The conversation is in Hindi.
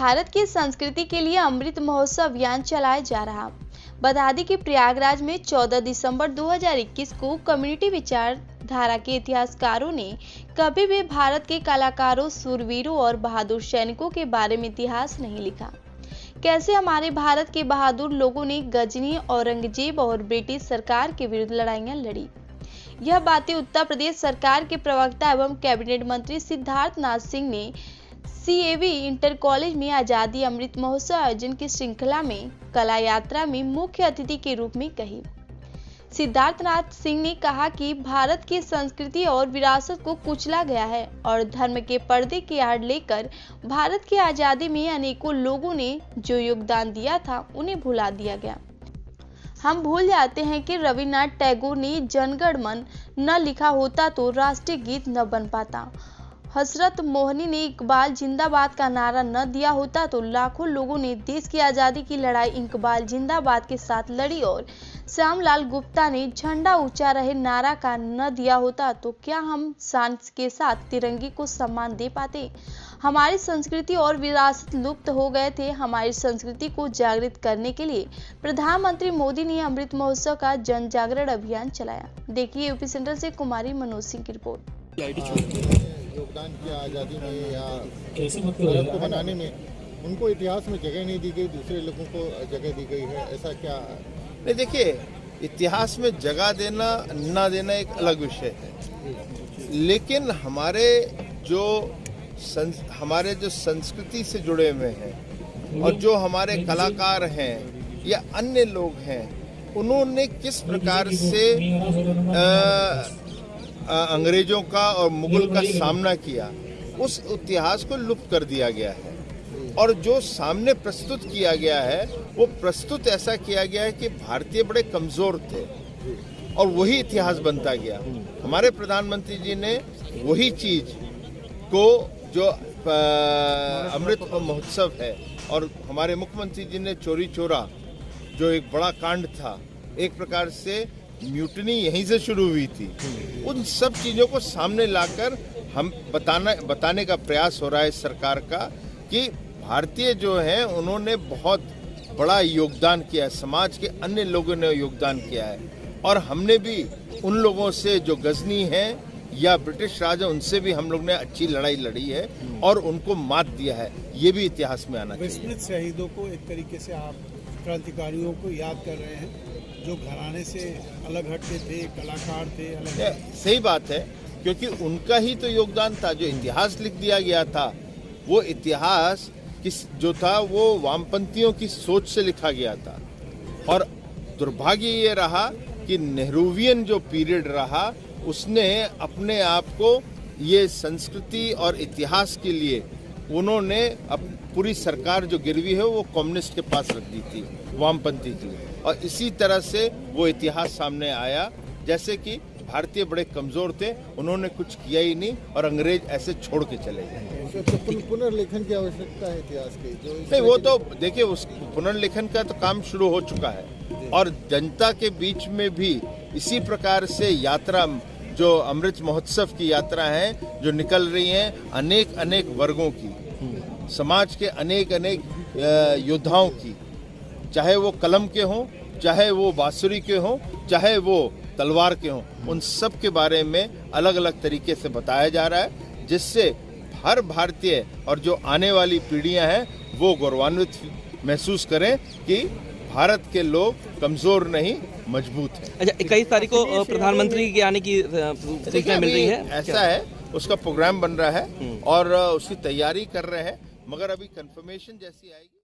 भारत की संस्कृति के लिए अमृत महोत्सव अभियान चलाया जा रहा। बता दें कि प्रयागराज में 14 दिसंबर 2021 को कम्युनिटी विचारधारा के इतिहासकारों ने कभी भी भारत के कलाकारों, शूरवीरों और बहादुर सैनिकों के बारे में इतिहास नहीं लिखा। कैसे हमारे भारत के बहादुर लोगों ने गजनी, औरंगजेब और ब्रिटिश सरकार के विरुद्ध लड़ाइयां लड़ी। यह बातें उत्तर प्रदेश सरकार के प्रवक्ता एवं कैबिनेट मंत्री सिद्धार्थ नाथ सिंह ने CAV इंटर कॉलेज में आजादी अमृत महोत्सव आयोजन की श्रृंखला में कला यात्रा में मुख्य अतिथि के रूप में कही। सिद्धार्थ नाथ सिंह ने कहा कि भारत की संस्कृति और विरासत को कुचला गया है और धर्म के पर्दे की आड़ लेकर भारत की आजादी में अनेकों लोगों ने जो योगदान दिया था उन्हें भुला दिया गया। हम भूल जाते हैं कि रविन्द्रनाथ टैगोर ने जनगण मन न लिखा होता तो राष्ट्रीय गीत न बन पाता। हजरत मोहनी ने इकबाल जिंदाबाद का नारा न दिया होता तो लाखों लोगों ने देश की आज़ादी की लड़ाई इकबाल जिंदाबाद के साथ लड़ी और श्यामलाल गुप्ता ने झंडा ऊंचा रहे नारा का न दिया होता तो क्या हम शान के साथ तिरंगे को सम्मान दे पाते। हमारी संस्कृति और विरासत लुप्त हो गए थे। हमारी संस्कृति को जागृत करने के लिए प्रधानमंत्री मोदी ने अमृत महोत्सव का जन जागरण अभियान चलाया। देखिए यूपी सेंट्रल से कुमारी मनोज सिंह की रिपोर्ट। योगदान किया आज़ादी में या भारत को बनाने में, उनको इतिहास में जगह नहीं दी गई, दूसरे लोगों को जगह दी गई है, ऐसा क्या? नहीं, देखिए, इतिहास में जगह देना ना देना एक अलग विषय है, लेकिन हमारे जो संस्कृति से जुड़े हुए हैं और जो हमारे कलाकार हैं या अन्य लोग हैं, उन्होंने किस प्रकार से अंग्रेजों का और मुगल का सामना किया, उस इतिहास को लुप्त कर दिया गया है। और जो सामने प्रस्तुत किया गया है वो प्रस्तुत ऐसा किया गया है कि भारतीय बड़े कमजोर थे और वही इतिहास बनता गया। हमारे प्रधानमंत्री जी ने वही चीज को, जो अमृत महोत्सव है, और हमारे मुख्यमंत्री जी ने चोरी चोरा, जो एक बड़ा कांड था, एक प्रकार से म्यूटनी यहीं से शुरू हुई थी, उन सब चीज़ों को सामने लाकर हम बताने का प्रयास हो रहा है सरकार का कि भारतीय जो हैं उन्होंने बहुत बड़ा योगदान किया है, समाज के अन्य लोगों ने योगदान किया है, और हमने भी उन लोगों से जो गजनी हैं या ब्रिटिश राज है उनसे भी हम लोग ने अच्छी लड़ाई लड़ी है और उनको मात दिया है। ये भी इतिहास में आना चाहिए। विस्मृत शहीदों को एक तरीके से आप क्रांतिकारियों को याद कर रहे हैं, जो घराने से अलग हटते थे, कलाकार थे अलग। सही बात है, क्योंकि उनका ही तो योगदान था। जो इतिहास लिख दिया गया था, वो इतिहास जो था वो वामपंथियों की सोच से लिखा गया था, और दुर्भाग्य ये रहा कि नेहरूवियन जो पीरियड रहा उसने अपने आप को ये संस्कृति और इतिहास के लिए उन्होंने पूरी सरकार जो गिरवी है वो कम्युनिस्ट के पास रख दी थी, वामपंथी की, और इसी तरह से वो इतिहास सामने आया जैसे कि भारतीय बड़े कमजोर थे, उन्होंने कुछ किया ही नहीं और अंग्रेज ऐसे छोड़ के चले गए। तो पुनर्लेखन की आवश्यकता है इतिहास की? नहीं, वो तो देखिए, उस पुनर्लेखन का तो काम शुरू हो चुका है, और जनता के बीच में भी इसी प्रकार से यात्रा, जो अमृत महोत्सव की यात्रा है जो निकल रही है, अनेक अनेक वर्गों की, समाज के अनेक अनेक योद्धाओं की, चाहे वो कलम के हों, चाहे वो बांसुरी के हों, चाहे वो तलवार के हों, उन सब के बारे में अलग अलग तरीके से बताया जा रहा है, जिससे हर भारतीय और जो आने वाली पीढ़ियां हैं वो गौरवान्वित महसूस करें कि भारत के लोग कमजोर नहीं, मजबूत है। अच्छा, 21 तारीख को प्रधानमंत्री के आने की सूचना मिल रही है? ऐसा है, उसका प्रोग्राम बन रहा है और उसकी तैयारी कर रहे हैं, मगर अभी कंफर्मेशन जैसी आएगी।